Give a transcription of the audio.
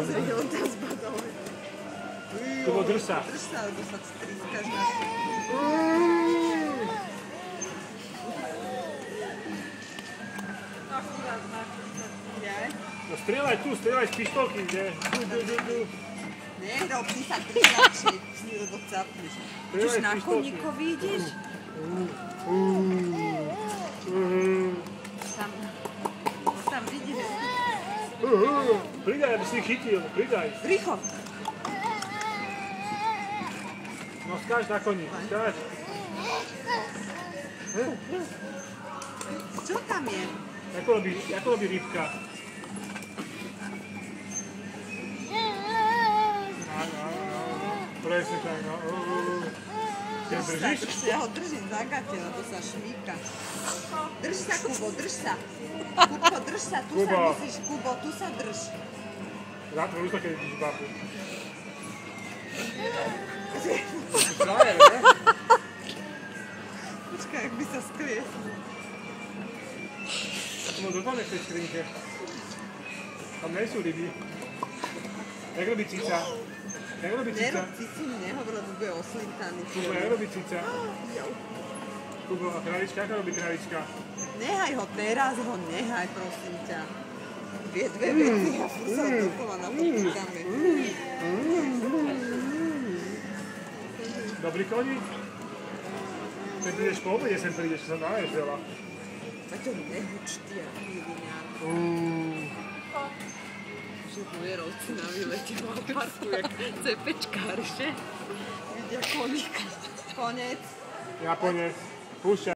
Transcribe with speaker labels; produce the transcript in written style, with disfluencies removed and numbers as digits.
Speaker 1: Pozri, on tam zbadol.
Speaker 2: Kubo, drž sa.
Speaker 1: Drž sa, lebo sa strískaš na to.
Speaker 2: No strieľaj tu, strieľaj z pištolky, kde?
Speaker 1: Nerob, ty sa kričači, lebo capneš. Čož na koníkovi ideš? Tam vidíš.
Speaker 2: Pridaj, aby si ich chytil, pridaj.
Speaker 1: Rýchlo.
Speaker 2: No skáž na koni, skáž.
Speaker 1: Čo tam je?
Speaker 2: Ako robí rybka? Presne tak, no. Ty ho držíš?
Speaker 1: Ja ho držím za gate, lebo sa šmíka. Drž sa, Kubo, drž sa. Kubo, drž sa, tu sa musíš, Kubo, tu sa drž.
Speaker 2: Zatvor ústa, keď vidíš babu.
Speaker 1: Počkaj, jak by sa skliesol.
Speaker 2: To mám dotane v tej skrinke. Tam nejsú ryby. Jak robí cica? Jak robí cica?
Speaker 1: Nerob cicu, nehovor, lebo bude oslintaný.
Speaker 2: Kubo, jak robí cica? Kubo, a kravička? Ako robí kravička?
Speaker 1: Nehaj ho teraz, ho nehaj, prosím ťa. Dve veci a furt sa dokola na to pýtame.
Speaker 2: Dobrý koník? Keď prídeš po obede, sem prídeš, sa náješ veľa.
Speaker 1: A to nehuč ty, aký viňák. Že bojerovci na výlete v parku, jak cepečkár, že? Vidia koníka. Konec.
Speaker 2: Japonec. Púšťaj.